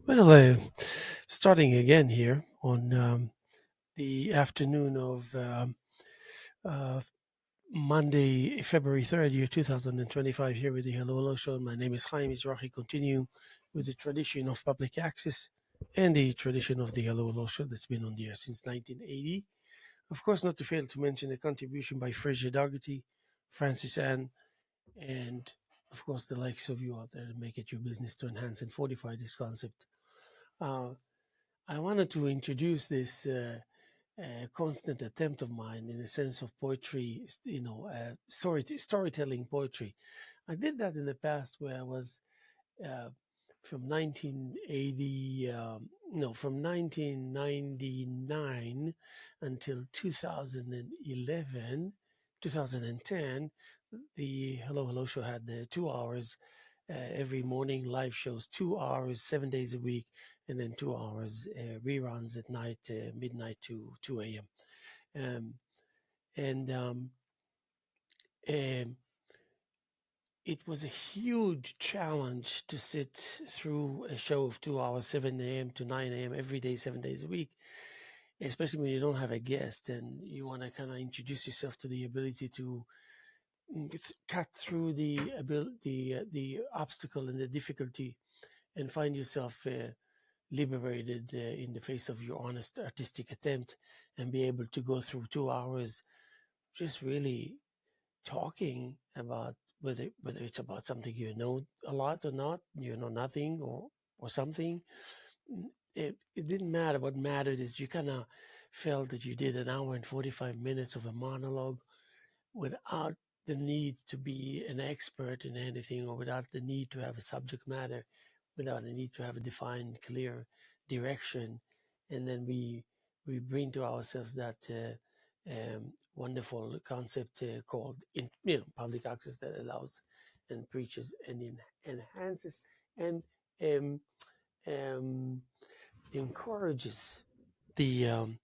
Well, starting again here on the afternoon of uh, Monday, February 3rd, year 2025, here with the Hello Hello Show. My name is Haim Mizrahi. Continue with the tradition of public access and the tradition of the Hello Hello Show that's been on the air since 1980. Of course, not to fail to mention the contribution by Fraser Dougherty, Francis Ann, and of course the likes of you out there to make it your business to enhance and fortify this concept. Uh, I wanted to introduce this constant attempt of mine in the sense of poetry, storytelling poetry. I did that in the past where I was uh, from 1980, no, from 1999 until 2011, 2010. The Hello Hello Show had 2 hours every morning, live shows, 2 hours, 7 days a week, and then 2 hours reruns at night, midnight to 2 a.m. Um, and um, it was a huge challenge to sit through a show of 2 hours, 7 a.m. to 9 a.m. every day, 7 days a week, especially when you don't have a guest and you want to kind of introduce yourself to the ability to cut through the obstacle and the difficulty and find yourself liberated in the face of your honest artistic attempt and be able to go through 2 hours just really talking about whether it's about something you know a lot or not, you know nothing or something. It didn't matter. What mattered is you kind of felt that you did an hour and 45 minutes of a monologue without the need to be an expert in anything or without the need to have a subject matter, without the need to have a defined clear direction. And then we bring to ourselves that wonderful concept called public access that allows and preaches and enhances and um, um, encourages the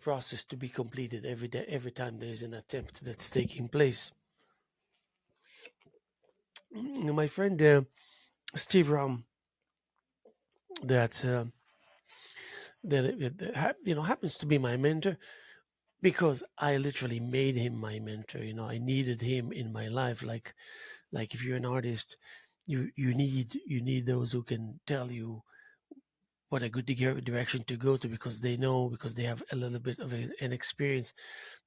process to be completed every day, every time there is an attempt that's taking place. My friend Steve Ram, that happens to be my mentor because I literally made him my mentor. I needed him in my life. Like if you're an artist, you need those who can tell you what a good direction to go to because they have a little bit of an experience.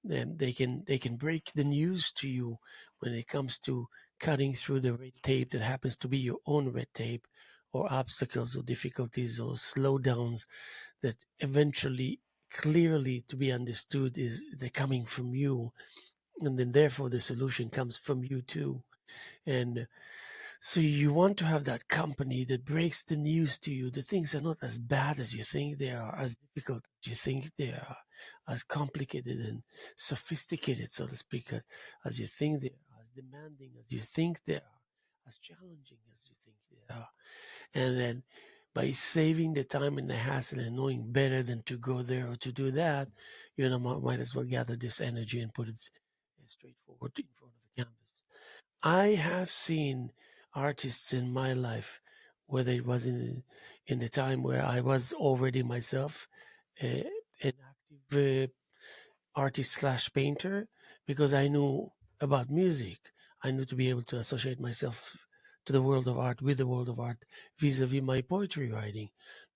Then they can break the news to you when it comes to cutting through the red tape that happens to be your own red tape, or obstacles or difficulties or slowdowns that eventually clearly to be understood is they're coming from you, and then therefore the solution comes from you too. And so you want to have that company that breaks the news to you. The things are not as bad as you think they are, as difficult as you think they are, as complicated and sophisticated, so to speak, as you think they are, as demanding as you think they are, as challenging as you think they are. And then by saving the time and the hassle and knowing better than to go there or to do that, might as well gather this energy and put it straightforward in front of the canvas. I have seen artists in my life, whether it was in the time where I was already myself an active artist slash painter, because I knew about music. I knew to be able to associate myself to the world of art with the world of art vis-a-vis my poetry writing.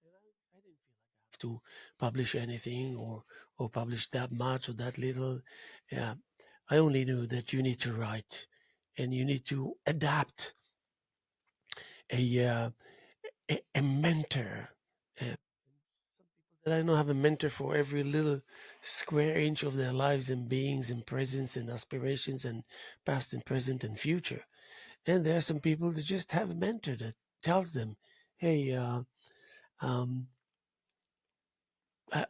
And I didn't feel like I have to publish anything or publish that much or that little. Yeah, I only knew that you need to write and you need to adapt a a mentor. Some people that I know have a mentor for every little square inch of their lives and beings and presence and aspirations and past and present and future. And there are some people that just have a mentor that tells them, "Hey, um,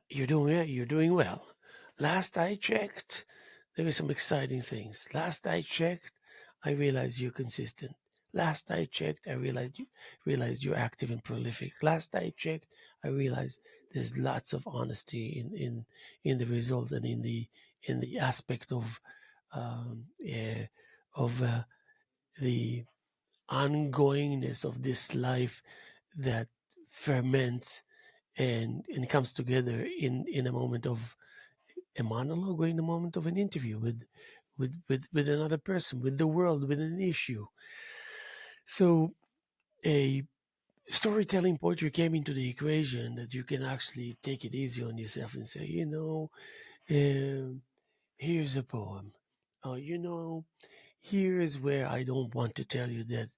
you're doing well. Last I checked, there were some exciting things. Last I checked, I realized you're consistent. Last I checked, I realized you're active and prolific. Last I checked, I realized there's lots of honesty in the result and in the aspect of the ongoingness of this life that ferments and comes together in a moment of a monologue or in a moment of an interview with another person, with the world, with an issue. So a storytelling poetry came into the equation that you can actually take it easy on yourself and say, um, here's a poem. Here is where I don't want to tell you that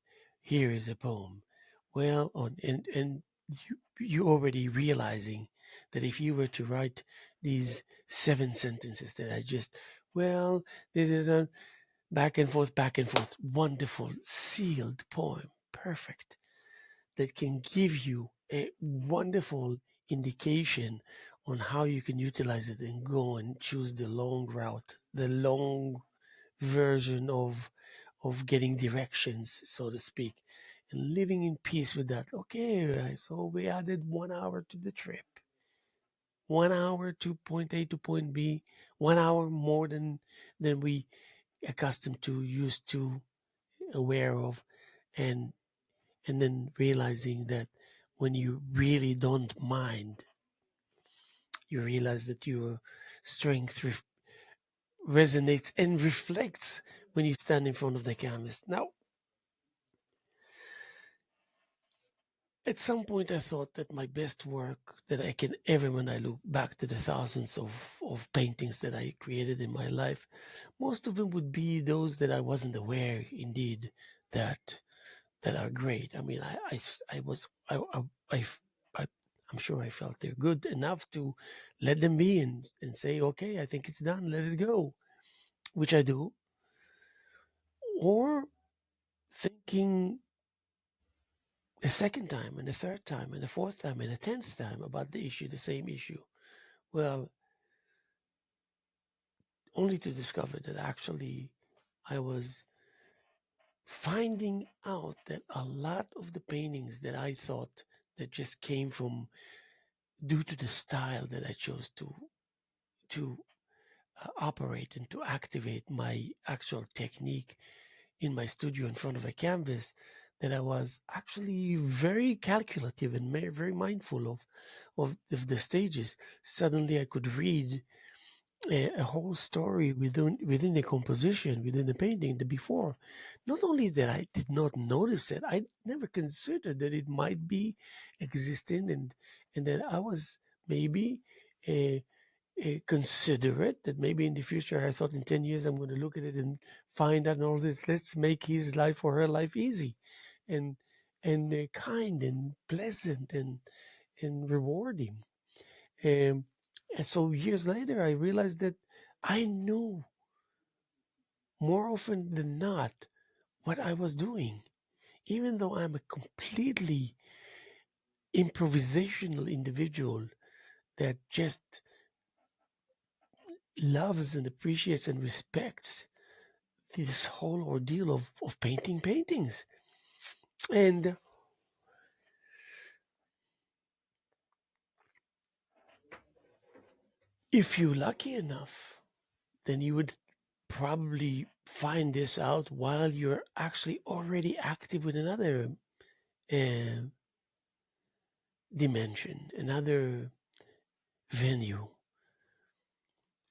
here is a poem. Well, and you already realizing that if you were to write these 7 sentences that I just, well, this is a back and forth, wonderful, sealed poem, perfect, that can give you a wonderful indication on how you can utilize it and go and choose the long route, the long version of getting directions, so to speak, and living in peace with that. Okay, so we added 1 hour to the trip, 1 hour to point A to point B, 1 hour more than we accustomed to, used to, aware of, and and then realizing that when you really don't mind, you realize that your strength resonates and reflects when you stand in front of the canvas. Now, at some point, I thought that my best work that I can ever, when I look back to the thousands of paintings that I created in my life, most of them would be those that I wasn't aware, indeed, that that are great. I mean, I was, I, I'm sure I felt they're good enough to let them be and say, okay, I think it's done, let it go, which I do. Or thinking a second time and a third time and a fourth time and a 10th time about the issue, the same issue. Well, only to discover that actually I was finding out that a lot of the paintings that I thought that just came from due to the style that I chose to operate and to activate my actual technique in my studio in front of a canvas, that I was actually very calculative and very mindful of the stages. Suddenly I could read a whole story within the composition, within the painting, the before. Not only that I did not notice it, I never considered that it might be existing, and that I was maybe uh, considerate, that maybe in the future I thought in 10 years I'm going to look at it and find out all this. Let's make his life or her life easy and kind and pleasant and rewarding. Um, and so years later, I realized that I knew more often than not what I was doing, even though I'm a completely improvisational individual that just loves and appreciates and respects this whole ordeal of painting paintings. And if you're lucky enough, then you would probably find this out while you're actually already active with another uh, dimension, another venue,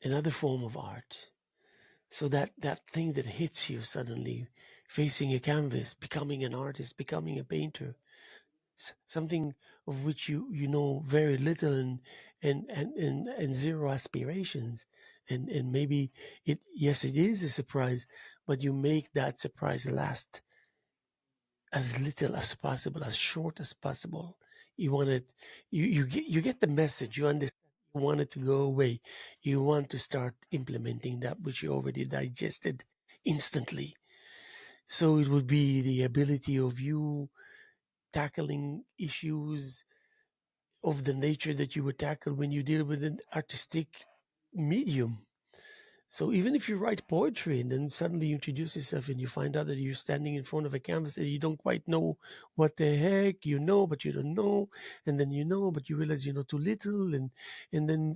another form of art. So that thing that hits you suddenly, facing a canvas, becoming an artist, becoming a painter, something of which you know very little and zero aspirations, and maybe it, yes, it is a surprise, but you make that surprise last as little as possible, as short as possible. You want it, you get the message, you understand, you want it to go away. You want to start implementing that which you already digested instantly. So it would be the ability of you tackling issues of the nature that you would tackle when you deal with an artistic medium. So even if you write poetry and then suddenly you introduce yourself and you find out that you're standing in front of a canvas and you don't quite know what the heck you know, but you don't know, and then you know, but you realize you know too little, and then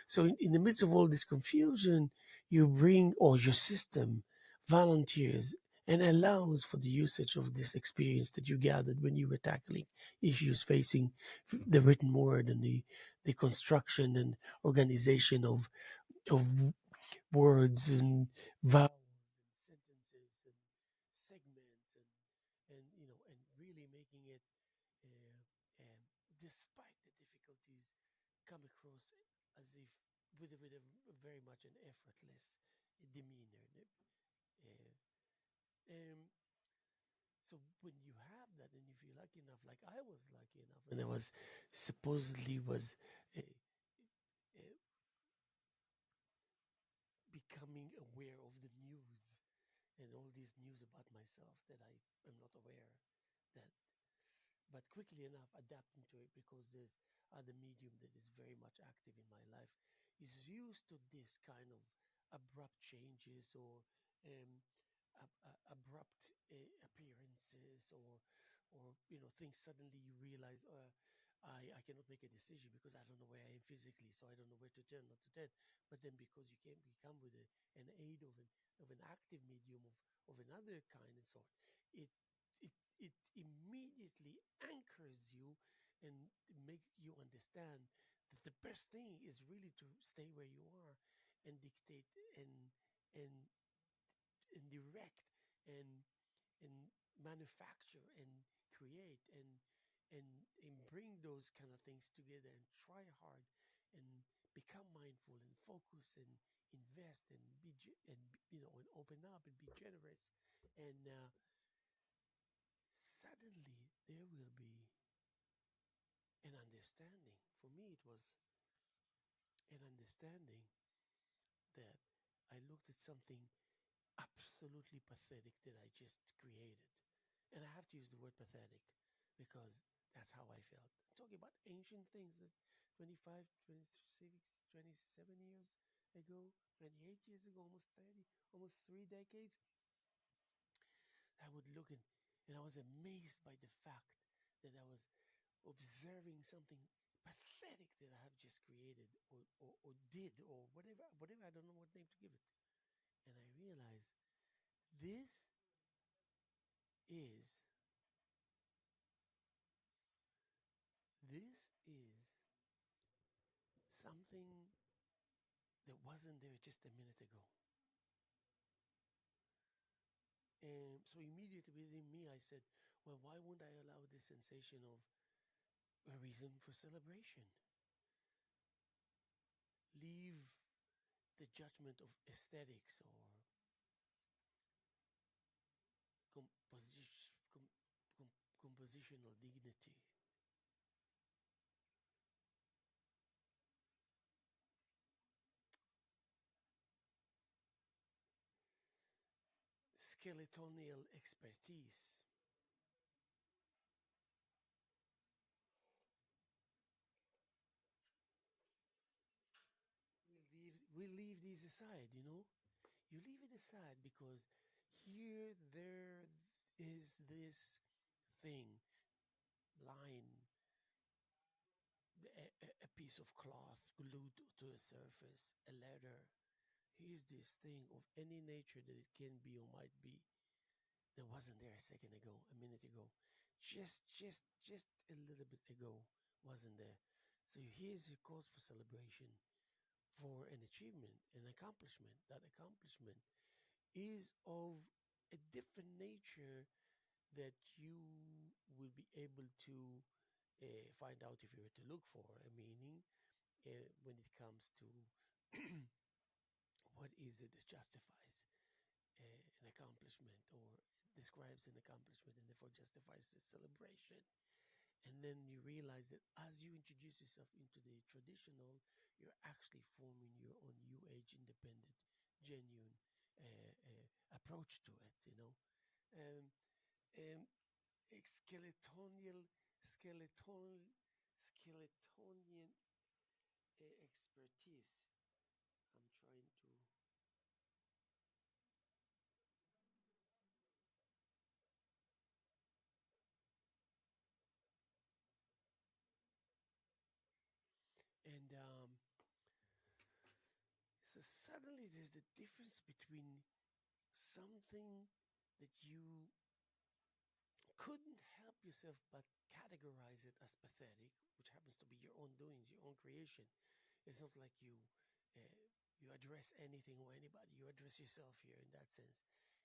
so in the midst of all this confusion, you bring, or your system volunteers and allows for the usage of this experience that you gathered when you were tackling issues facing the written word and the construction and organization of words and vowels and sentences and segments and and really making it uh, despite the difficulties come across as if with a very much an effortless demeanor. Uh, um, so when you have that, and if you're lucky enough, like I was lucky enough, and I was supposedly was uh, uh, becoming aware of the news and all these news about myself that I am not aware that, but quickly enough adapting to it because there's other medium that is very much active in my life is used to this kind of abrupt changes or um, abrupt appearances or things suddenly you realize I cannot make a decision because I don't know where I am physically, so I don't know where to turn, not to turn. But then because you can become with an aid of an active medium of another kind and sort, it it it immediately anchors you and make you understand that the best thing is really to stay where you are and dictate and and direct and and manufacture and create and bring those kind of things together and try hard and become mindful and focus and invest and and open up and be generous and suddenly there will be an understanding. For me, it was an understanding that I looked at something absolutely pathetic that I just created. And I have to use the word pathetic because that's how I felt. I'm talking about ancient things that 25, 26, 27 years ago, 28 years ago, almost 30, almost 3 decades. I would look and I was amazed by the fact that I was observing something pathetic that I have just created or did or whatever I don't know what name to give it. And I realized this is this is something that wasn't there just a minute ago. And so immediately within me I said, well, why wouldn't I allow this sensation of a reason for celebration? Leave the judgment of aesthetics or composition, compositional dignity, skeletonal expertise. We'll leave these aside, You leave it aside because here there is this thing, line, a piece of cloth glued to a surface, a letter. Here's this thing of any nature that it can be or might be that wasn't there a second ago, a minute ago, just a little bit ago wasn't there. So here's your cause for celebration, for an achievement, an accomplishment. That accomplishment is of a different nature that you will be able to find out if you were to look for a meaning when it comes to what is it that justifies an accomplishment or describes an accomplishment and therefore justifies the celebration. And then you realize that as you introduce yourself into the traditional, you're actually forming your own new age independent, genuine approach to it. Um, um, Skeletonial, skeleton, skeletonian expertise. I'm trying to, and so suddenly there's the difference between something that you couldn't help yourself but categorize it as pathetic, which happens to be your own doings, your own creation. It's not like uh, you address anything or anybody. You address yourself here in that sense.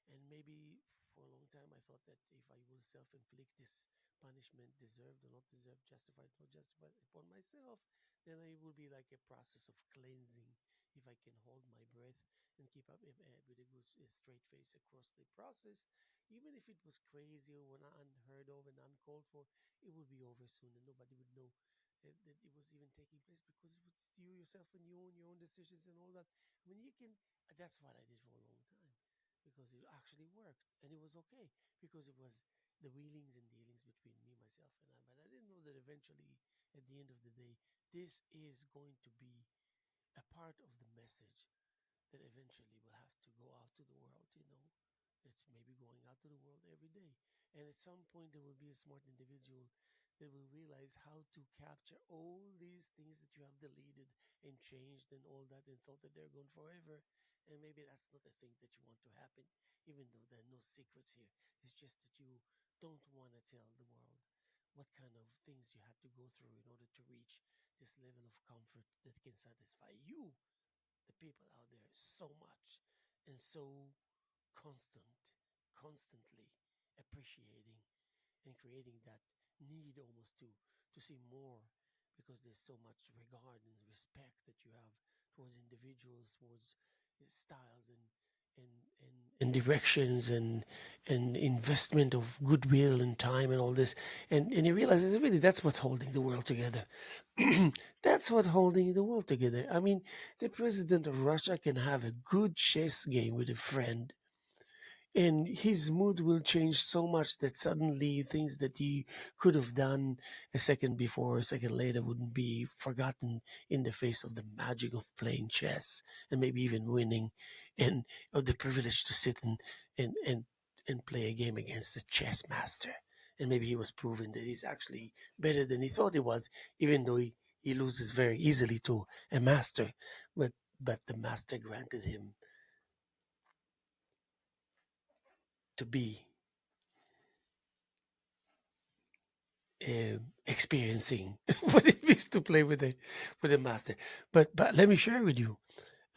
And maybe for a long time, I thought that if I will self-inflict this punishment, deserved or not deserved, justified or not justified, upon myself, then it will be like a process of cleansing. If I can hold my breath and keep up with a good straight face across the process, even if it was crazy or unheard of and uncalled for, it would be over soon and nobody would know that it was even taking place because it was you yourself and you own your own decisions and all that. I mean, you can. That's what I did for a long time because it actually worked and it was okay because it was the wheelings and dealings between me, myself, and I. But I didn't know that eventually, at the end of the day, this is going to be a part of the message that eventually will have to go out to the world, you know. It's maybe going out to the world every day. And at some point, there will be a smart individual that will realize how to capture all these things that you have deleted and changed and all that and thought that they're gone forever. And maybe that's not the thing that you want to happen, even though there are no secrets here. It's just that you don't want to tell the world what kind of things you had to go through in order to reach this level of comfort that can satisfy you, the people out there, so much and so constantly appreciating and creating that need almost to see more because there's so much regard and respect that you have towards individuals, towards styles and directions and investment of goodwill and time and all this. And you realize that really that's what's holding the world together. That's what's holding the world together. I mean, the president of Russia can have a good chess game with a friend and his mood will change so much that suddenly things that he could have done a second before, a second later, wouldn't be forgotten in the face of the magic of playing chess and maybe even winning, and or the privilege to sit and and play a game against the chess master. And maybe he was proven that he's actually better than he thought he was, even though he loses very easily to a master. But the master granted him to be experiencing what it means to play with a master. But let me share with you.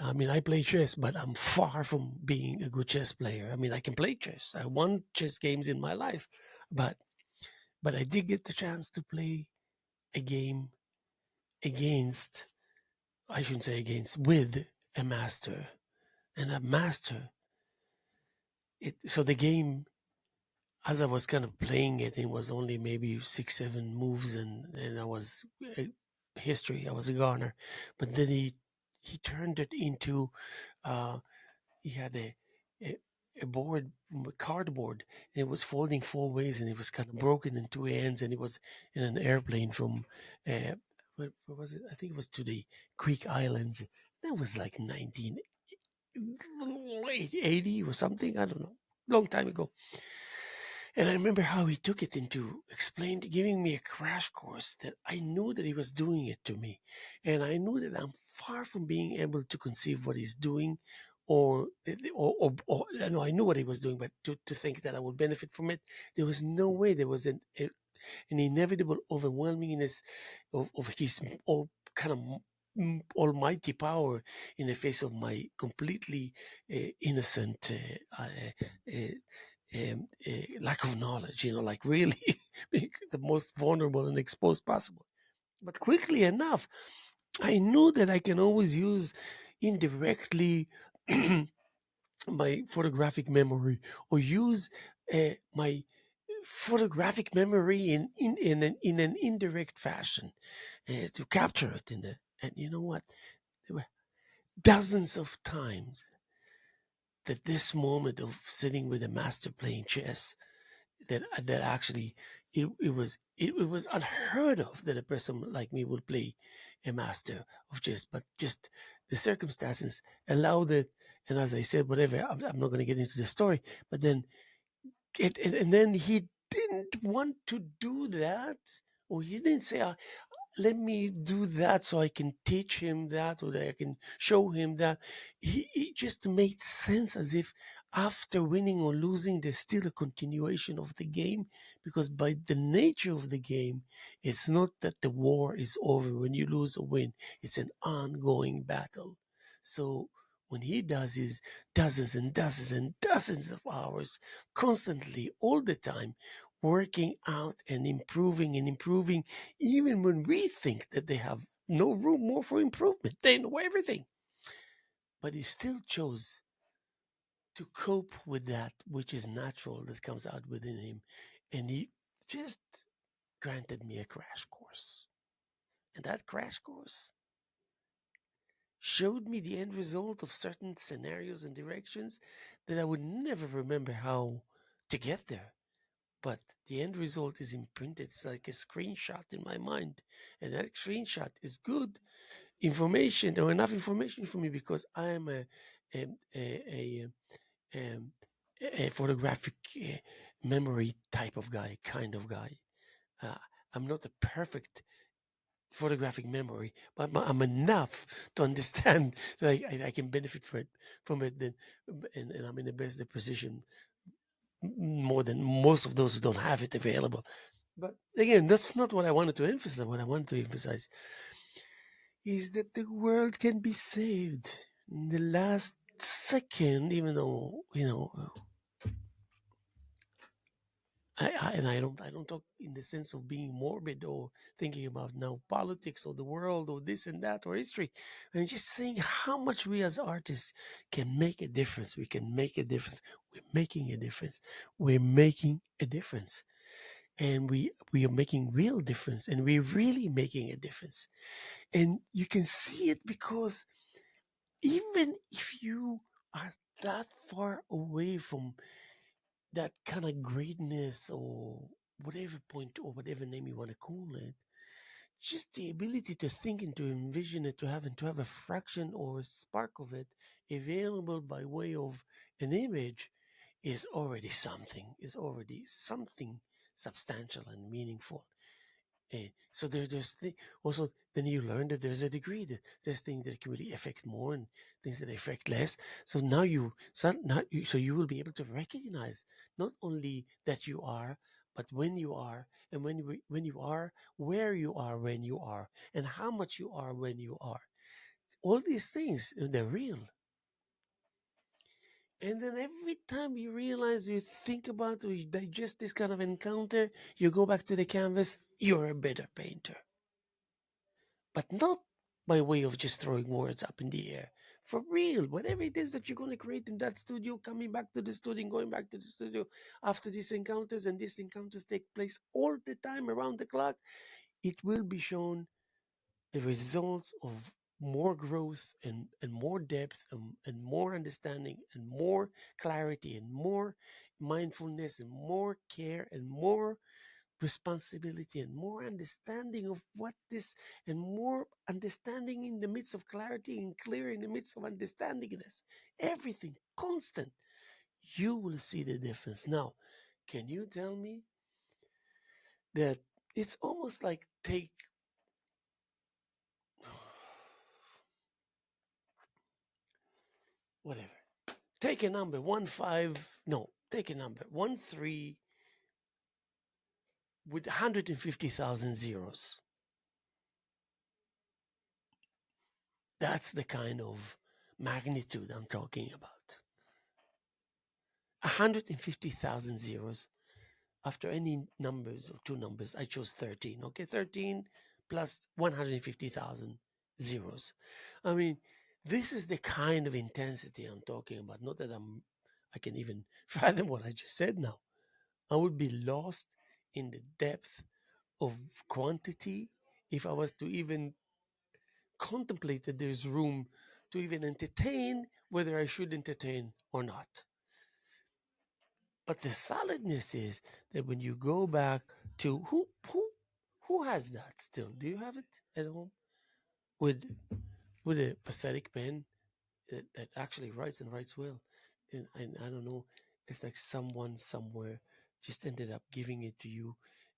I mean, I play chess, but I'm far from being a good chess player. I mean, I can play chess. I won chess games in my life, but but I did get the chance to play a game against. I shouldn't say against, with a master, and a master. So the game, as I was kind of playing it, it was only maybe 6, 7 moves, and I was history. I was a goner, but then he turned it into uh, he had a a board, cardboard, and it was folding 4 ways, and it was kind of broken in 2 ends, and it was in an airplane from where was it? I think it was to the Greek islands. That was like 1980 or something. I don't know, long time ago. And I remember how he took it into explained, giving me a crash course that I knew that he was doing it to me. And I knew that I'm far from being able to conceive what he's doing or no, I knew what he was doing, but to think that I would benefit from it, there was no way. There was an inevitable overwhelmingness of his all kind of almighty power in the face of my completely innocent lack of knowledge, like really the most vulnerable and exposed possible. But quickly enough, I knew that I can always use indirectly my photographic memory or use my photographic memory in an indirect fashion to capture it in the. And you know what? There were dozens of times that this moment of sitting with a master playing chess that actually it was unheard of that a person like me would play a master of chess, but just the circumstances allowed it. And as I said, whatever, I'm not going to get into the story, but then and then he didn't want to do that, or he didn't say, let me do that so I can teach him that or that I can show him that. He just made sense as if after winning or losing, there's still a continuation of the game, because by the nature of the game, it's not that the war is over when you lose or win, it's an ongoing battle. So when he does his dozens and dozens and dozens of hours constantly, all the time, working out and improving, even when we think that they have no room more for improvement, they know everything. But he still chose to cope with that which is natural that comes out within him. And he just granted me a crash course. And that crash course showed me the end result of certain scenarios and directions that I would never remember how to get there. But the end result is imprinted. It's like a screenshot in my mind. And that screenshot is good information, or enough information for me, because I am a, a, um, a photographic memory type of guy, kind of guy. Uh, I'm not a perfect photographic memory, but I'm enough to understand that I can benefit from it. Then, and I'm in a better position more than most of those who don't have it available. But again, that's not what I wanted to emphasize. What I wanted to emphasize is that the world can be saved in the last second, even though, I don't talk in the sense of being morbid or thinking about now politics or the world or this and that or history. I'm just saying how much we as artists can make a difference. We can make a difference. We're making a difference. We're making a difference. And we are making real difference, and we're really making a difference. And you can see it because even if you are that far away from that kind of greatness, or whatever point or whatever name you want to call it, just the ability to think and to envision it, to have a fraction or a spark of it available by way of an image is already something substantial and meaningful. So also, then you learn that there's a degree. There's things that can really affect more and things that affect less. So now you will be able to recognize not only that you are, but when you are, and when you are, where you are when you are, and how much you are when you are. All these things, they're real. And then every time you realize, you think about, or you digest this kind of encounter, you go back to the canvas, you're a better painter, but not by way of just throwing words up in the air. For real, whatever it is that you're going to create in that studio, coming back to the studio and going back to the studio after these encounters, and these encounters take place all the time around the clock, it will be shown the results of more growth and more depth and more understanding and more clarity and more mindfulness and more care and more responsibility and more understanding of what this, and more understanding in the midst of clarity and clear in the midst of understandingness, everything constant. You will see the difference. Now, can you tell me that it's almost like take whatever, take a number 1 5, no, take a number 1 3 with 150,000 zeros. That's the kind of magnitude I'm talking about. 150,000 zeros after any numbers or two numbers. I chose 13. Okay, 13 plus 150,000 zeros. I mean, this is the kind of intensity I'm talking about. Not that I can even fathom what I just said now. I would be lost in the depth of quantity if I was to even contemplate that there's room to even entertain whether I should entertain or not. But the solidness is that when you go back to who has that still? Do you have it at home with a pathetic pen that actually writes and writes well? And I don't know, it's like someone somewhere just ended up giving it to you.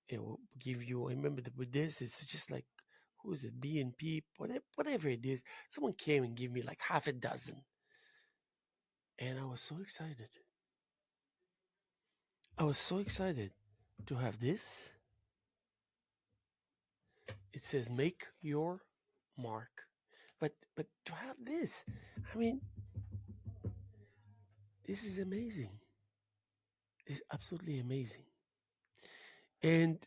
It will give you. I remember that with this, it's just like, who is it? BNP, whatever it is. Someone came and gave me like half a dozen. And I was so excited. I was so excited to have this. It says make your mark. But to have this, I mean, this is amazing. This is absolutely amazing. And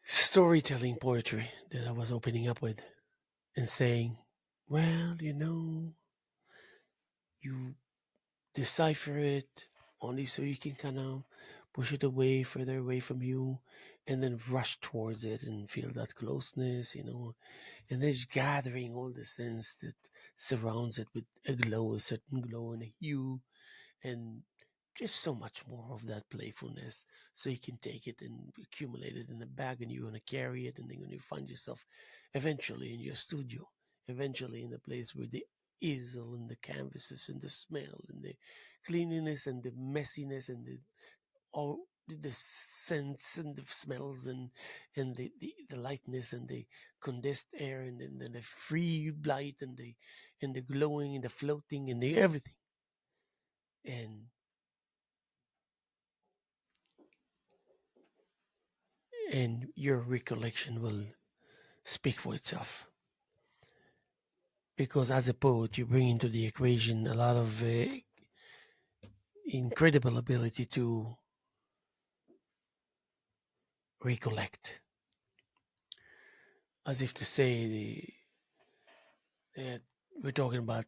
storytelling poetry that I was opening up with and saying, well, you decipher it only so you can kind of push it away, further away from you, and then rush towards it and feel that closeness, and then just gathering all the sense that surrounds it with a glow, a certain glow and a hue, and just so much more of that playfulness, so you can take it and accumulate it in a bag, and you're going to carry it, and then you find yourself eventually in your studio, eventually in the place where the easel and the canvases and the smell and the cleanliness and the messiness and all the scents and the smells and the lightness and the condensed air and the free light and the glowing and the floating and the everything, and your recollection will speak for itself. Because as a poet, you bring into the equation a lot of incredible ability to recollect, as if to say we're talking about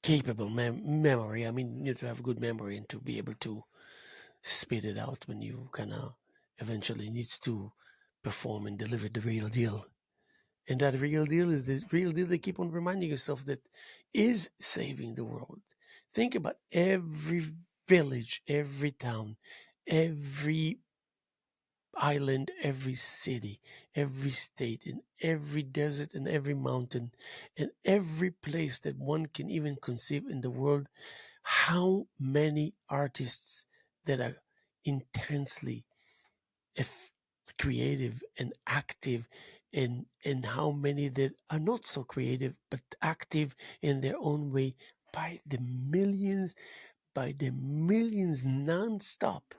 capable memory. I mean, you need to have good memory and to be able to spit it out when you kind of eventually needs to perform and deliver the real deal. And that real deal is the real deal that keep on reminding yourself that is saving the world. Think about every village, every town, every island, every city, every state, in every desert and every mountain, and every place that one can even conceive in the world. How many artists that are intensely creative and active, and how many that are not so creative but active in their own way, by the millions, non-stop,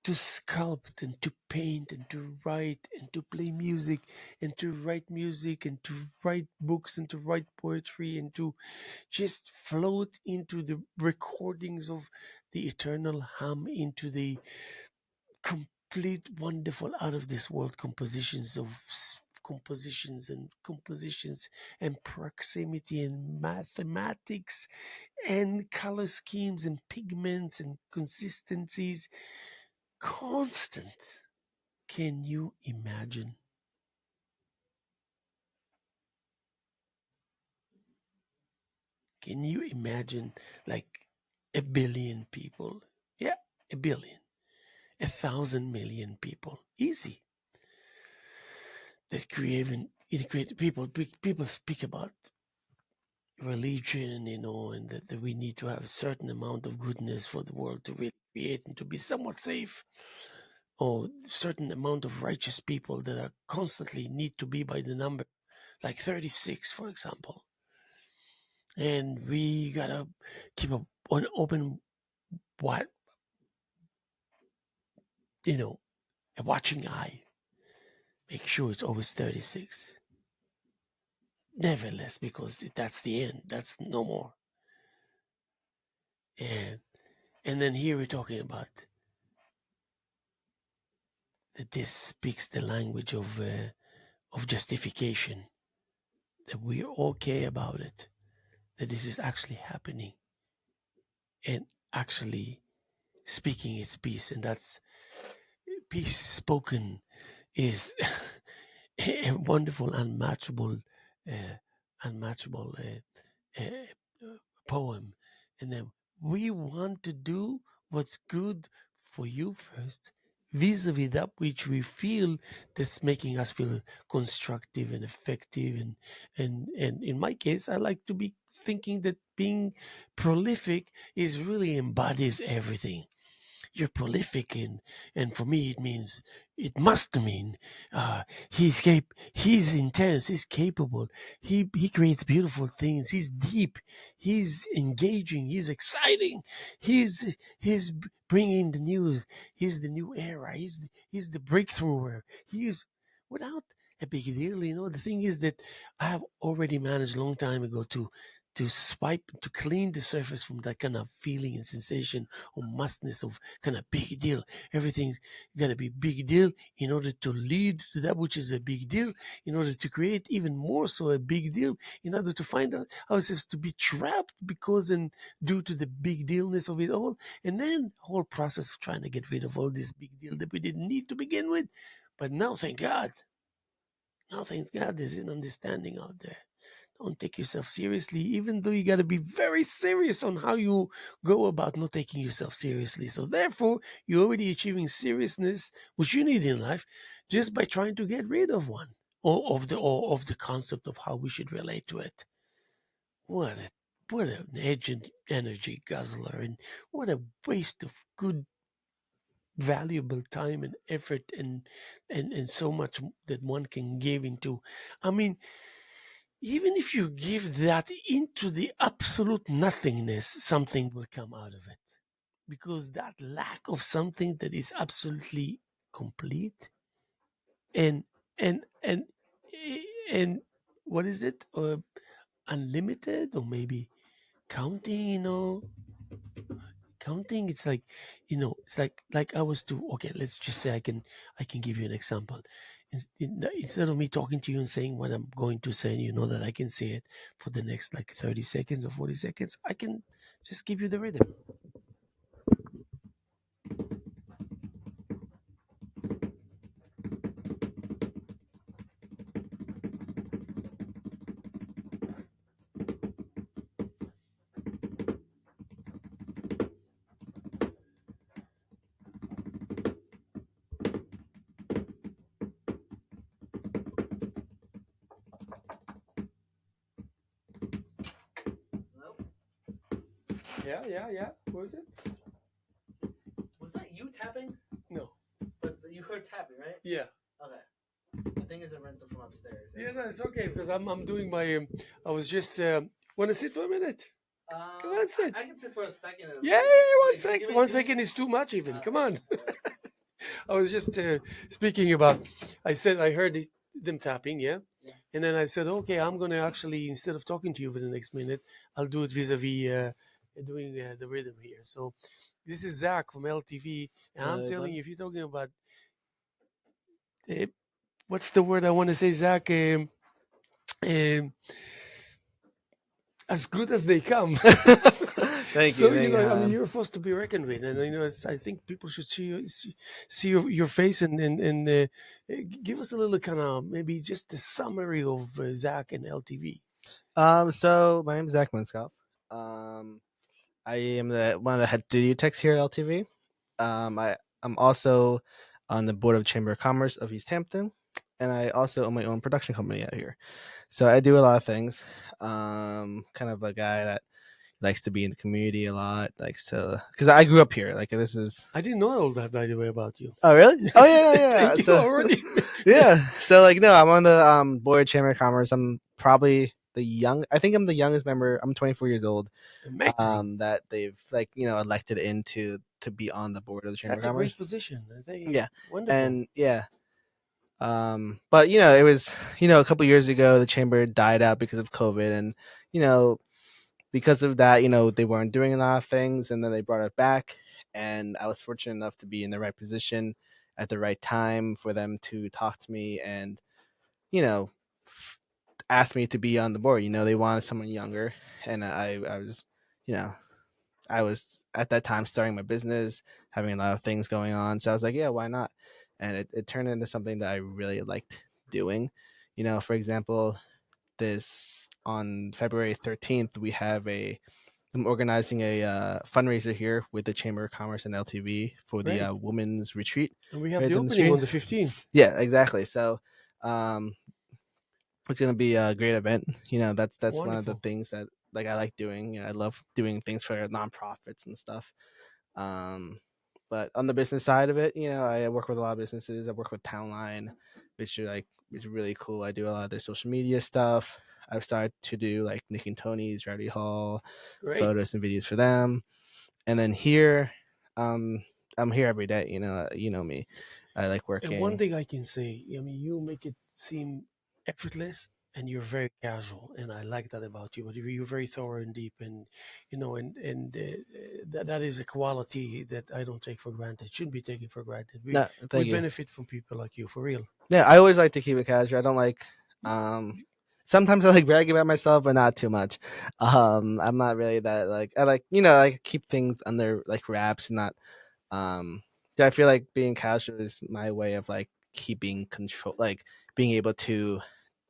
to sculpt and to paint and to write and to play music and to write music and to write books and to write poetry and to just float into the recordings of the eternal hum, into the complete wonderful out of this world compositions and proximity and mathematics and color schemes and pigments and consistencies, constant. Can you imagine? Can you imagine, like, a billion people? Yeah, a billion, 1,000 million people, easy, that create people speak about religion, and that we need to have a certain amount of goodness for the world to really create and to be somewhat safe, or certain amount of righteous people that are constantly need to be by the number, like 36, for example. And we gotta keep an open, what, a watching eye, make sure it's always 36. Never less, because that's the end. That's no more. And then here we're talking about that this speaks the language of justification, that we're okay about it, that this is actually happening and actually speaking its piece, and that's peace spoken is a wonderful, uh, unmatchable uh, poem, and then we want to do what's good for you first, vis-a-vis that which we feel that's making us feel constructive and effective. And in my case, I like to be thinking that being prolific is really embodies everything. You're prolific, and for me it means, it must mean, he's intense, he's capable, he creates beautiful things, he's deep, he's engaging, he's exciting, he's bringing the news, he's the new era, he's the breakthrough, he's without a big deal. The thing is that I have already managed a long time ago to swipe, to clean the surface from that kind of feeling and sensation or mustness of kind of big deal. Everything's got to be big deal in order to lead to that which is a big deal, in order to create even more so a big deal, in order to find out ourselves to be trapped because and due to the big dealness of it all. And then whole process of trying to get rid of all this big deal that we didn't need to begin with. But now, thank God, there's an understanding out there. Don't take yourself seriously, even though you got to be very serious on how you go about not taking yourself seriously. So, therefore, you're already achieving seriousness, which you need in life, just by trying to get rid of one or of the concept of how we should relate to it. What a what an energy guzzler, and what a waste of good, valuable time and effort, and so much that one can give into. I mean, even if you give that into the absolute nothingness, something will come out of it. Because that lack of something that is absolutely complete and and and what is it? Unlimited, or maybe counting, counting. It's like, it's like I was to, okay, let's just say I can give you an example. Instead of me talking to you and saying what I'm going to say, and you know that I can say it for the next like 30 seconds or 40 seconds, I can just give you the rhythm. Nope. Yeah. What was it? Was that you tapping? No. But you heard tapping, right? Yeah. Okay. I think it's a rental from upstairs. Yeah, no, it's okay because I'm doing my. I was just. Want to sit for a minute? Come on, sit. I can sit for a second. Yeah, Yeah, one sec. give me- One give me- second is too much, even. Come on. Alright. I was just speaking about. I said I heard them tapping, yeah, Yeah. and then I said, okay, I'm gonna actually, instead of talking to you for the next minute, I'll do it vis-a-vis doing the rhythm here. So this is Zach from LTV, and I'm telling you, if you're talking about uh, what's the word I want to say, Zach, um, as good as they come. Thank So you. Thank you, I mean, Haim. you're a force to be reckoned with, and I think people should see your face, and give us a little kind of maybe just a summary of Zach and LTV. So my name is Zach Minskop. Um, I am one of the head studio techs here at LTV. I'm also on the board of Chamber of Commerce of East Hampton, and I also own my own production company out here. So I do a lot of things. Kind of a guy that likes to be in the community a lot. Likes to, because I grew up here. Like this is. I didn't know all that, by the way, about you. Oh really? Oh yeah, yeah. Thank Yeah. you So already. yeah. So like no, I'm on the board of Chamber of Commerce. I'm probably the young. I think I'm the youngest member. I'm 24 years old. Amazing. That they've like elected into to be on the board of the Chamber of That's a great Commerce. position. I think Yeah, wonderful. and yeah. But it was a couple years ago the chamber died out because of COVID, and you know because of that they weren't doing a lot of things, and then they brought it back, and I was fortunate enough to be in the right position at the right time for them to talk to me and you know f- ask me to be on the board. They wanted someone younger, and I was you know I was at that time starting my business, having a lot of things going on. So I was like, yeah, why not? And it turned into something that I really liked doing. For example, this on February 13th, we have a I'm organizing a fundraiser here with the Chamber of Commerce and LTV for the Great. women's retreat And we have right the down the opening street. on the 15th. Yeah, exactly. So um, it's gonna be a great event. That's one of the Wonderful. things that like I like doing. I love doing things for nonprofits and stuff. Um, but on the business side of it, I work with a lot of businesses. I work with Townline, which is really cool. I do a lot of their social media stuff. I've started to do like Nick and Tony's, Rowdy Hall, Great. photos and videos for them. And then here, um, I'm here every day. You know me. I like And one working. thing I can say, I mean, you make it seem effortless and you're very casual. And I like that about you. But you're very thorough and deep. And that is a quality that I don't take for granted, shouldn't be taken for granted. We, No, we thank you. benefit from people like you, for real. Yeah, I always like to keep it casual. I don't like. Um, Sometimes I like bragging about myself, but not too much. I'm not really that like. I like I keep things under like wraps and not. Um, yeah, I feel like being casual is my way of like keeping control, like being able to.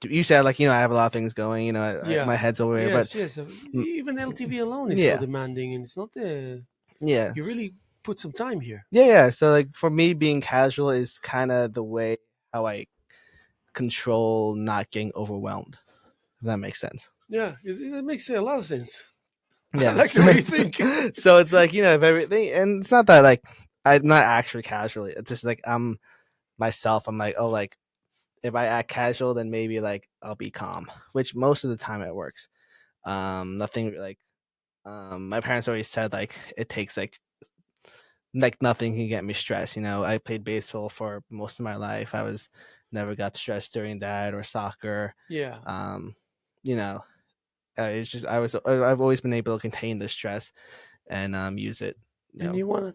You said like I have a lot of things going. Yeah. My head's over here, but Yes, yes. mm, Even LTV alone is so yeah, demanding, and it's not the. yeah, You really put some time here. yeah. So like for me, being casual is kind of the way how I control not getting overwhelmed. If that makes sense. Yeah, it makes a lot of sense. I like Yes. the way you think. So it's like if everything, and it's not that like I'm not actually casually. It's just like I'm myself. I'm like, oh, like if I act casual, then maybe like I'll be calm, which most of the time it works. Nothing like my parents always said like it takes like nothing can get me stressed. I played baseball for most of my life. I was never got stressed during that or soccer. Yeah. Um, you know, it's just I've always been able to contain the stress and use it. You And know,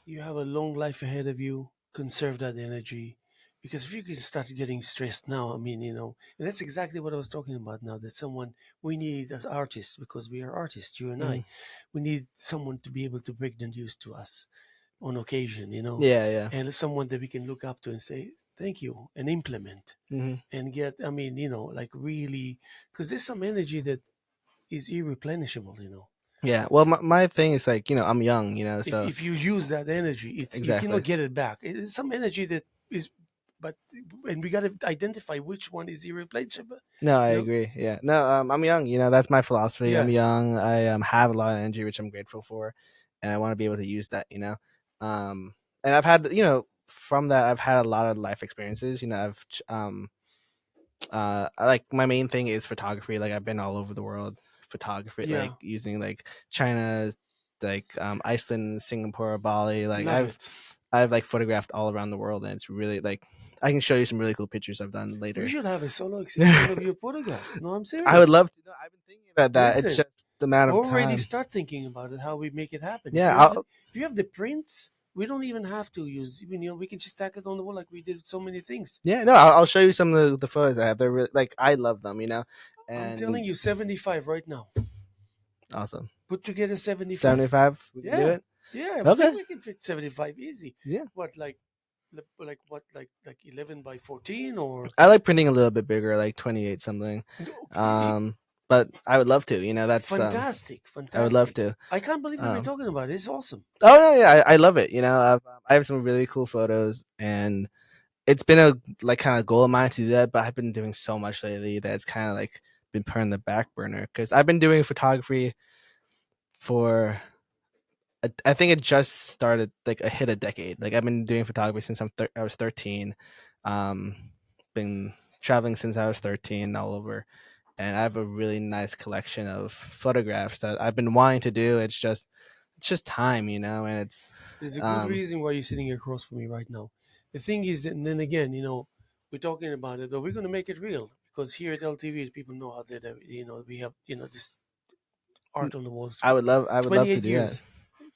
you have a long life ahead of you. Conserve that energy. Because if you can start getting stressed now, I mean, and that's exactly what I was talking about now. That someone we need as artists, because we are artists, you and mhm. I, we need someone to be able to break the news to us on occasion, Yeah, yeah. and someone that we can look up to and say, thank you, and implement Hmm. and get, I mean, like really, because there's some energy that is irreplenishable, Yeah. Well, It's my thing is like I'm young, if so if you use that energy, it's you cannot exactly. get it back. It's some energy that is, but and we got to identify which one is irreplaceable. No, I You know, agree. Yeah. No, I'm young. That's my philosophy. I'm yes, young. I have a lot of energy, which I'm grateful for, and I want to be able to use that. And I've had from that I've had a lot of life experiences. I like my main thing is photography. Like I've been all over the world photography, like yeah, using like China, like Iceland, Singapore, Bali. Like love I've it. I've like photographed all around the world, and it's really like I can show you some really cool pictures I've done We later. should have a solo exhibition of your photographs. No, I'm I would serious. love to. No, I've been thinking about that. It's Listen, just the amount of already time. start thinking about it. How we make it happen. Yeah, I'll, If you have the prints, we don't even have to use. We can just stack it on the wall like we did with so many things. yeah, no, I'll show you some of the photos I have. They're really like I love them, I'm telling and you, 75 right now. awesome. Put together 75. 75, we can do Yeah, it. yeah. I Okay, think we can fit 75 easy. yeah. What like what like 11 by 14 or I like printing a little bit bigger, like 28 something. okay, Um, but I would love to. That's fantastic, I would love fantastic. to. I can't believe that we're Um, talking about it. It's awesome. oh yeah, yeah, I love it. I have some really cool photos, and it's been a like kind of goal of mine to do that. But I've been doing so much lately that it's kind of like been put on the back burner because I've been doing photography for I think it just started like a hit a decade. Like I've been doing photography since I was 13. Um, been traveling since I was 13 all over, and I have a really nice collection of photographs that I've been wanting to do. It's just time, and it's There's a good um reason why you're sitting across from me right now. The thing is, and then again, we're talking about it, but we're going to make it real because here at LTV, people know how that we have this art on the walls. I would love to 28 do that. years.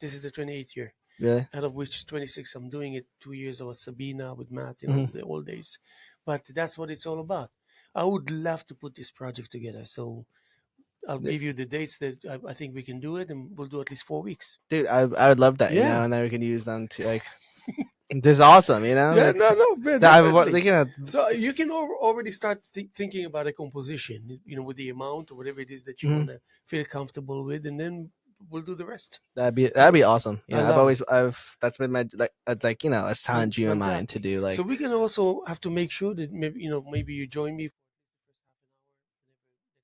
This is the 28th year, Really? out of which 26 I'm doing it. 2 years I was Sabina with Matt, Hmm. the old days. But that's what it's all about. I would love to put this project together. So I'll give you the dates that I think we can do it, and we'll do at least 4 weeks. Dude, I would love that, Yeah. and then we can use them to like this is awesome, Yeah, Like no, no, man, that I would definitely. like, So you can already start thinking about a composition, with the amount or whatever it is that you mhm. want to feel comfortable with, and then we'll do the rest. You that'd know, be awesome. I love it. I've that's been my like it's like a silent dream of mine to Fantastic. do So like. we're gonna also have to make sure that maybe you join me for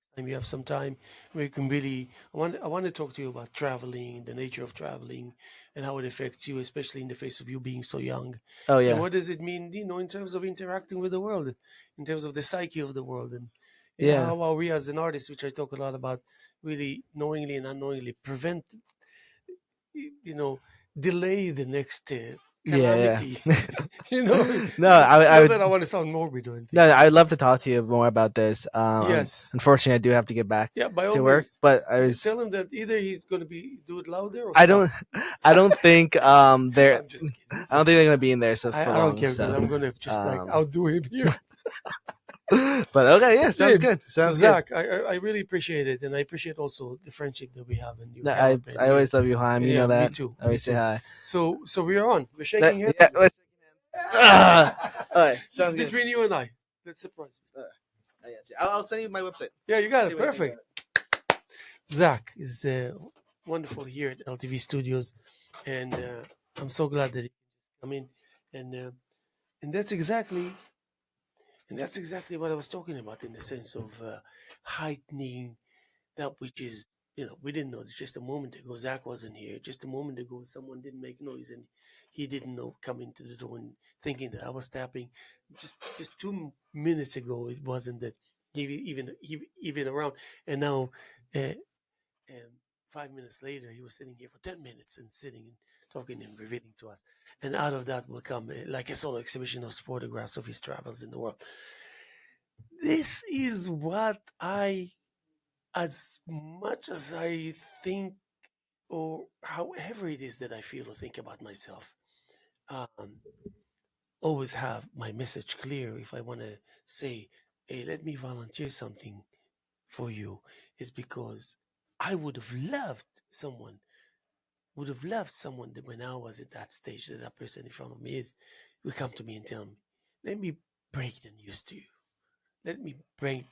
next time you have some time. We can really. I want to talk to you about traveling, the nature of traveling, and how it affects you, especially in the face of you being so young. Oh And yeah, what does it mean, in terms of interacting with the world, in terms of the psyche of the world, and yeah, how are we as an artist, which I talk a lot about, really knowingly and unknowingly prevent, you know, delay the next yeah, calamity. yeah. you know, No, I not would. that I want to sound morbid or anything. No, I'd love to talk to you more about this. Yes. Unfortunately, I do have to get back Yeah, by all to work, means. but I was. Tell him that either he's going to be do it louder or I stop. don't. I don't think they're. I'm just kidding. It's I don't think they're okay. gonna be in there so for I don't long. care because So, I'm going to just like um, outdo him here. but okay, yeah, sounds Dude, good. so Sounds good. Zach, I really appreciate it, and I appreciate also the friendship that we have and your No, help and I your always love you, Haim. You yeah, know me that. too, I me always say too. hi. So we're on. We're That, shaking hands. yeah. All right, It's sounds good. between you and I. That's surprise me. I got you. I'll send you my website. Yeah, you got See it. what you think about Perfect. Zach is wonderful here at LTV Studios, and I'm so glad that he can just come in, and uh, and that's exactly what I was talking about in the sense of heightening that which is, we didn't know. Just a moment ago, Zach wasn't here. Just a moment ago, someone didn't make noise, and he didn't know come into the door and thinking that I was tapping. Just 2 minutes ago, it wasn't that he even around, and now. And 5 minutes later, he was sitting here for 10 minutes and sitting and talking and revealing to us. And out of that will come like a solo exhibition of photographs of his travels in the world. This is what as much as I think, or however it is that I feel or think about myself, um, always have my message clear. If I want to say, hey, let me volunteer something for you, is because I would have loved someone that when I was at that stage that person in front of me is, would come to me and tell me, let me break the news to you. Let me bring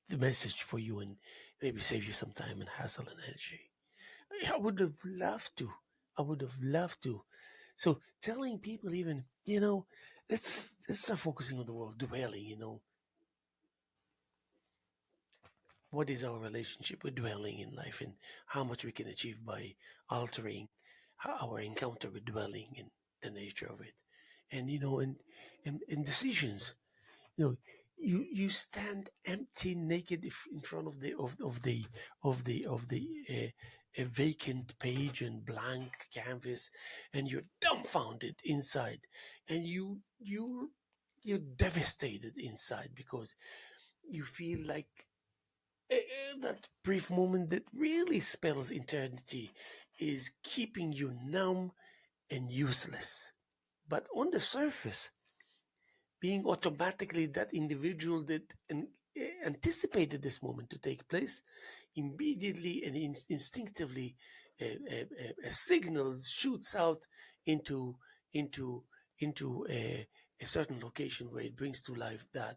the message for you and maybe save you some time and hassle and energy. I would have loved to. I would have loved to. So telling people even, let's start focusing on the word dwelling, what is our relationship with dwelling in life and how much we can achieve by altering our encounter with dwelling and the nature of it, and and decisions. You stand empty, naked in front of the a vacant page and blank canvas, and you're dumbfounded inside, and you're devastated inside because you feel like that brief moment that really spells eternity is keeping you numb and useless. But on the surface, being automatically that individual that anticipated this moment to take place, immediately and instinctively, a signal shoots out into into into a certain location where it brings to life that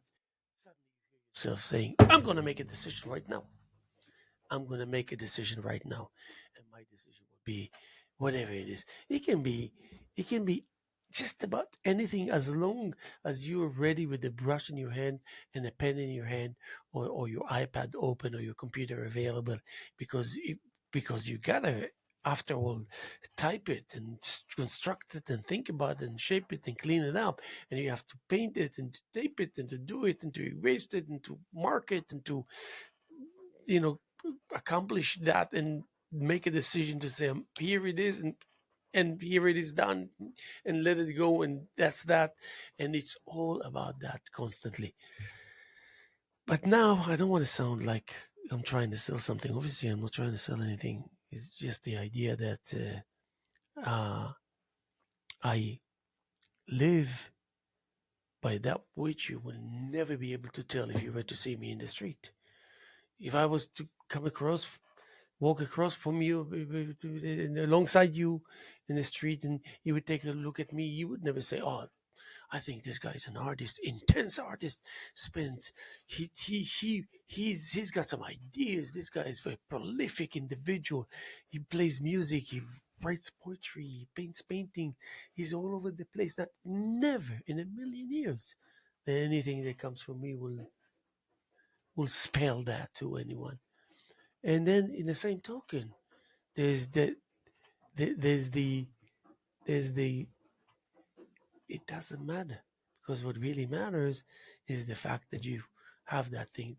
suddenly you hear yourself saying, "I'm going to make a decision right now. I'm going to make a decision right now," and my decision will be whatever it is. It can be just about anything as long as you're ready with the brush in your hand and a pen in your hand, or your iPad open or your computer available, because you gotta, after all, type it and construct it and think about it and shape it and clean it up, and you have to paint it and to tape it and to do it and to erase it and to mark it and to you know accomplish that and make a decision to say, here it is, and here it is done, and let it go, and that's that. And it's all about that constantly. But now I don't want to sound like I'm trying to sell something. Obviously, I'm not trying to sell anything. It's just the idea that I live by that which you will never be able to tell if you were to see me in the street. If I was to walk across from you, alongside you in the street, and you would take a look at me, you would never say, "Oh, I think this guy's an artist, intense artist. Spends he's got some ideas. This guy is a prolific individual. He plays music. He writes poetry. He paints painting. He's all over the place. That never in a million years that anything that comes from me will spell that to anyone. And then in the same token, there's the there's the there's the it doesn't matter, because what really matters is the fact that you have that thing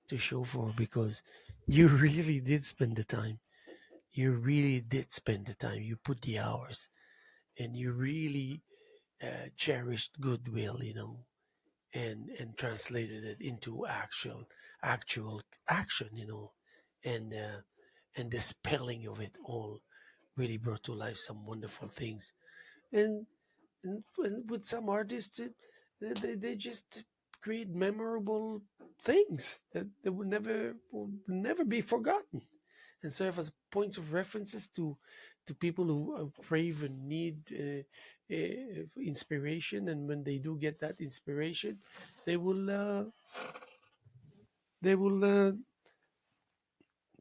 to show for, because you really did spend the time. You really did spend the time. You put the hours, and you really cherished goodwill, and translated it into actual action, and the spelling of it all really brought to life some wonderful things. And and with some artists, they just create memorable things that will never be forgotten, and serve as points of references to people who crave and need inspiration. And when they do get that inspiration, they will uh, they will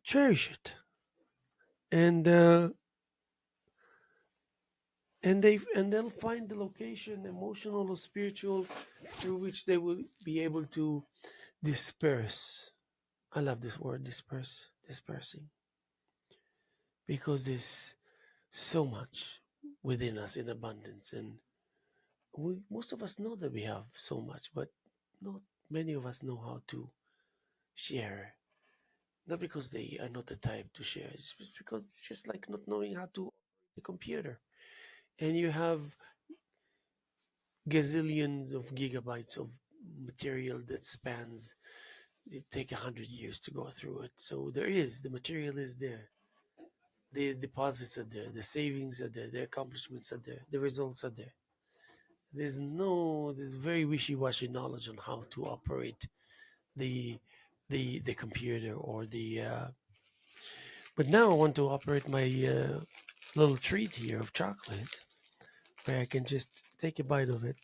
cherish it, and they'll find the location, emotional or spiritual, through which they will be able to disperse. I love this word, dispersing, because there's so much within us in abundance, and most of us know that we have so much, but not many of us know how to share. Not because they are not the type to share, it's just because it's just like not knowing how to operate the computer. And you have gazillions of gigabytes of material that spans, it take 100 years to go through it. So the material is there, the deposits are there, the savings are there, the accomplishments are there, the results are there. There's very wishy-washy knowledge on how to operate the the computer or the but now I want to operate my little treat here of chocolate, where I can just take a bite of it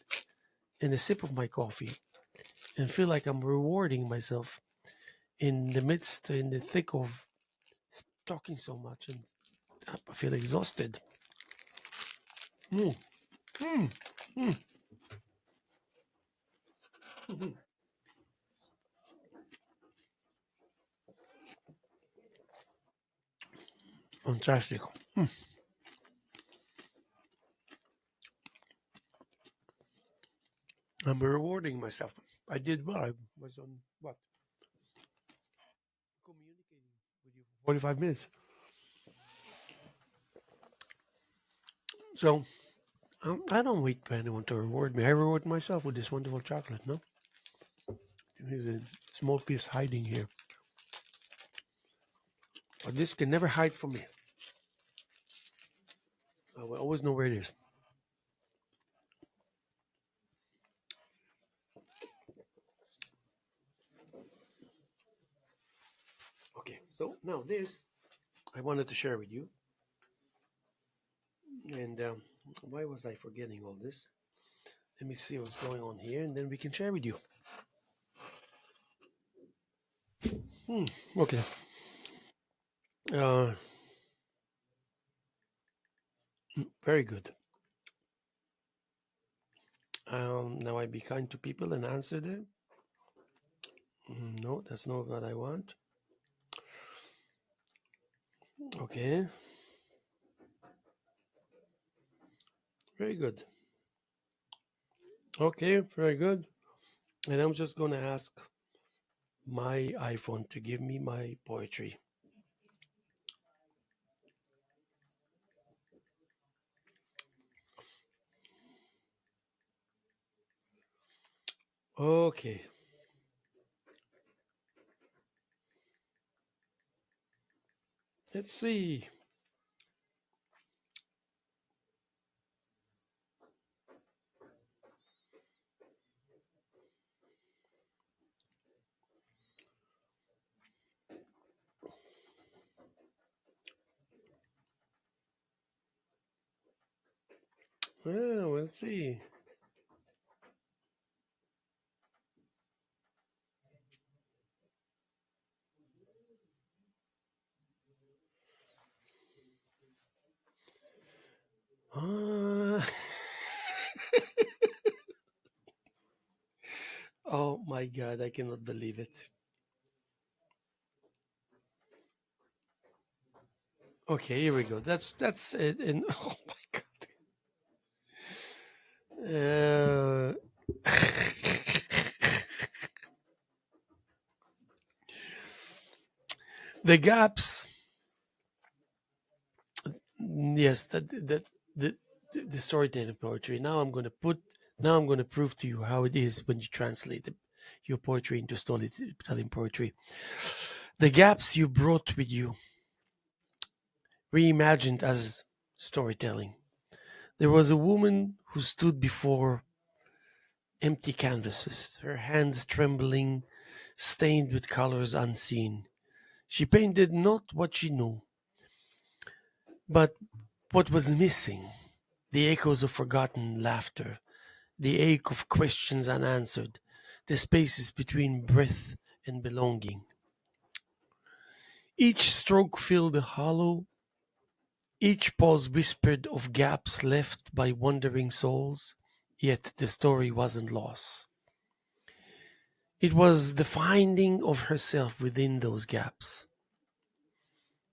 and a sip of my coffee and feel like I'm rewarding myself in the thick of talking so much, and I feel exhausted. Mm, mm, mm, mm. Fantastic. Mm. I'm rewarding myself. I did well. I was on what? Communicating with you for 45 minutes. So I don't wait for anyone to reward me. I reward myself with this wonderful chocolate, no? There's a small piece hiding here. But this can never hide from me. I will always know where it is. Okay, so now this I wanted to share with you. And why was I forgetting all this? Let me see what's going on here, and then we can share with you. Okay. Uh, very good. Now I be kind to people and answer them. No, that's not what I want. Okay. Very good. Okay, very good. And I'm just going to ask my iPhone to give me my poetry. Okay. Let's see. Well, we'll see. God, I cannot believe it. Okay, here we go. That's it. And oh my God. The gaps. Yes, the the storytelling poetry. Now I'm going to prove to you how it is when you translate your poetry into storytelling poetry. The gaps you brought with you, reimagined as storytelling. There was a woman who stood before empty canvases, her hands trembling, stained with colors unseen. She painted not what she knew, but what was missing, the echoes of forgotten laughter, the ache of questions unanswered, the spaces between breath and belonging. Each stroke filled a hollow, each pause whispered of gaps left by wandering souls, yet the story wasn't lost. It was the finding of herself within those gaps.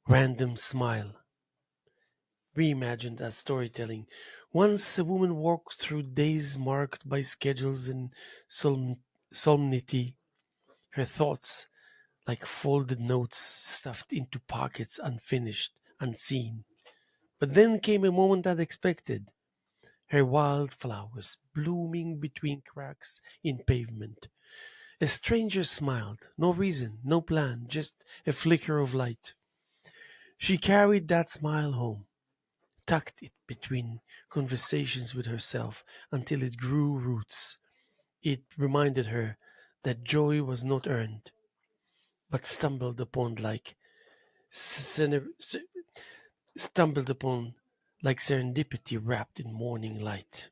Random smile, reimagined as storytelling. Once a woman walked through days marked by schedules and solemnity, her thoughts like folded notes stuffed into pockets unfinished, unseen. But then came a moment unexpected, her wildflowers blooming between cracks in pavement. A stranger smiled, no reason, no plan, just a flicker of light. She carried that smile home, tucked it between conversations with herself until it grew roots. It reminded her that joy was not earned, but stumbled upon like serendipity wrapped in morning light.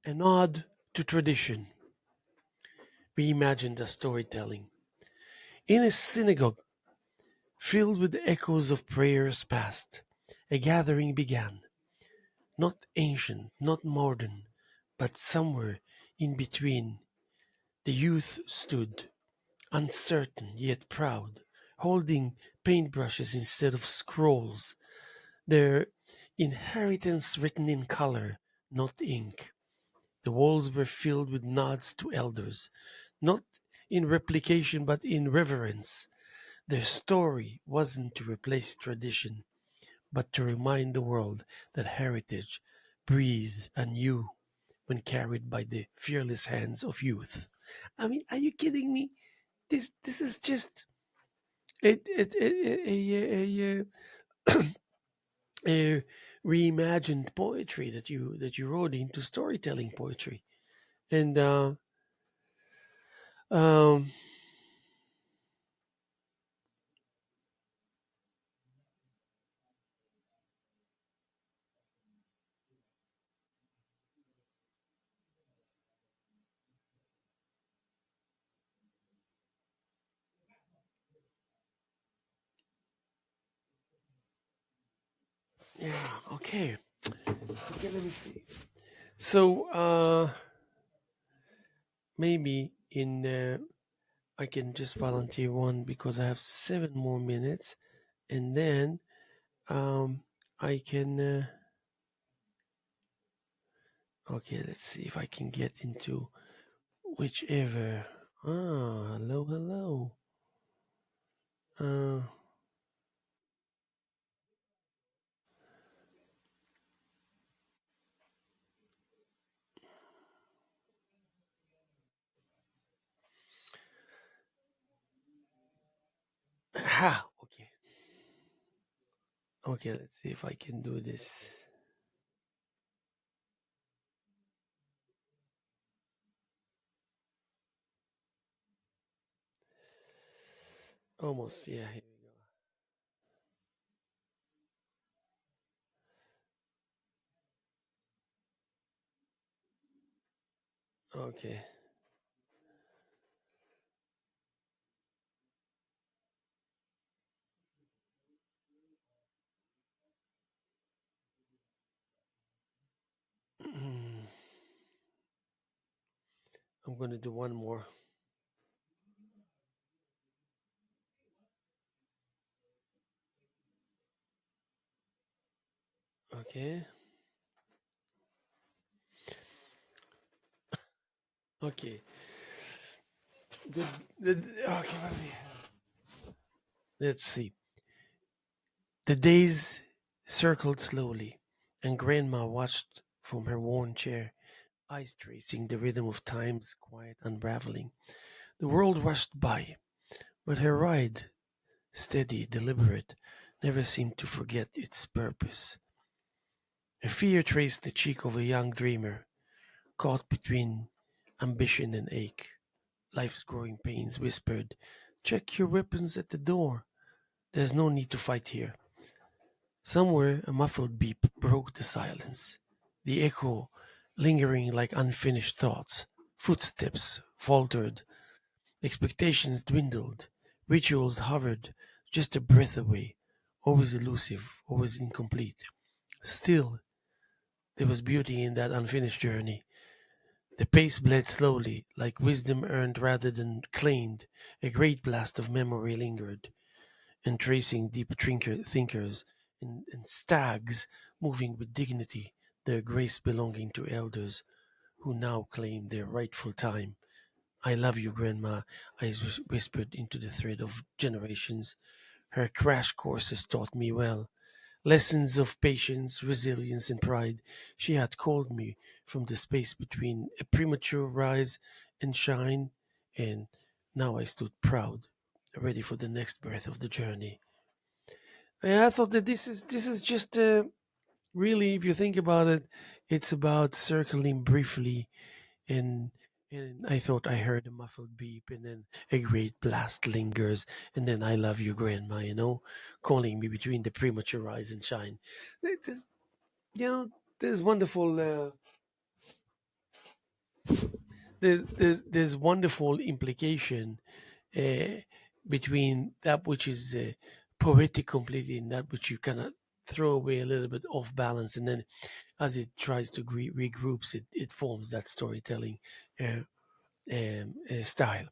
A nod to tradition, reimagined as storytelling. In a synagogue filled with echoes of prayers past, a gathering began, not ancient, not modern, but somewhere in between. The youth stood, uncertain yet proud, holding paintbrushes instead of scrolls, their inheritance written in color, not ink. The walls were filled with nods to elders, not in replication but in reverence. Their story wasn't to replace tradition, but to remind the world that heritage breathed anew when carried by the fearless hands of youth. I mean, are you kidding me? This is just a reimagined poetry that you wrote into storytelling poetry, and um, yeah, okay, let me see. So maybe in I can just volunteer one because I have 7 more minutes, and then um, I can. Okay, let's see if I can get into whichever. Ah, hello, hello. Uh, okay, okay. Let's see if I can do this. Almost, yeah. Here we go. Okay. I'm gonna do one more. Okay. Okay. Good. Okay. Let's see. The days circled slowly, and Grandma watched from her worn chair, eyes tracing the rhythm of time's quiet unraveling. The world rushed by, but her ride, steady, deliberate, never seemed to forget its purpose. A fear traced the cheek of a young dreamer, caught between ambition and ache. Life's growing pains whispered, "Check your weapons at the door. There's no need to fight here." Somewhere a muffled beep broke the silence, the echo lingering like unfinished thoughts. Footsteps faltered, expectations dwindled, rituals hovered just a breath away, always elusive, always incomplete. Still, there was beauty in that unfinished journey. The pace bled slowly, like wisdom earned rather than claimed. A great blast of memory lingered, and tracing deep thinkers and stags moving with dignity, their grace belonging to elders who now claim their rightful time. "I love you, Grandma," I whispered into the thread of generations. Her crash courses taught me well. Lessons of patience, resilience, and pride. She had called me from the space between a premature rise and shine, and now I stood proud, ready for the next birth of the journey. And I thought that this is just really, if you think about it, it's about circling briefly, and and I thought I heard a muffled beep, and then a great blast lingers, and then "I love you, Grandma," calling me between the premature rise and shine. This, there's wonderful. There's wonderful implication uh, between that which is poetic completely and that which you cannot throw away a little bit off balance, and then as it tries to regroups, it forms that storytelling uh, style.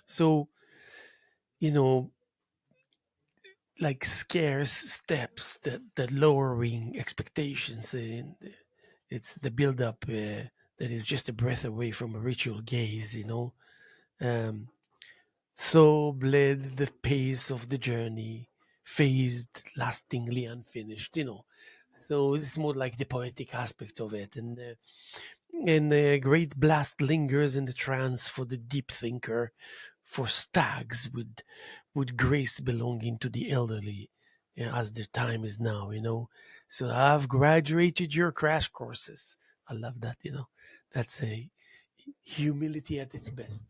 So, you know, like scarce steps that lowering expectations, and it's the build up that is just a breath away from a ritual gaze. Um, so bled the pace of the journey, phased, lastingly unfinished. So it's more like the poetic aspect of it, and a great blast lingers in the trance for the deep thinker, for stags with grace belonging to the elderly, as their time is now. So I've graduated your crash courses. I love that. That's a humility at its best.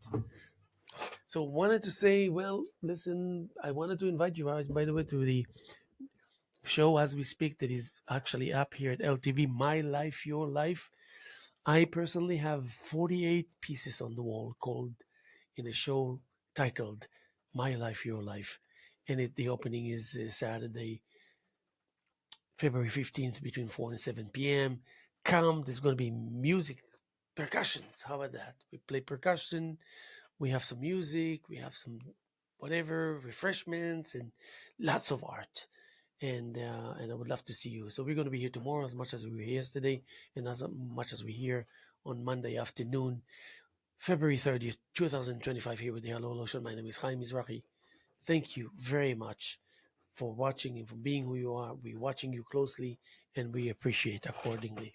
So wanted to say, well, listen, I wanted to invite you, by the way, to the show as we speak that is actually up here at LTV, My Life, Your Life. I personally have 48 pieces on the wall called in a show titled My Life, Your Life. And the opening is Saturday, February 15th between 4 and 7 p.m. Come, there's going to be music, percussions. How about that? We play percussion, we have some music, we have some whatever, refreshments, and lots of art. And I would love to see you. So we're going to be here tomorrow as much as we were here yesterday, and as much as we're here on Monday afternoon, February 30th, 2025, here with the Hello Hello Show. My name is Haim Mizrahi. Thank you very much for watching and for being who you are. We're watching you closely, and we appreciate accordingly.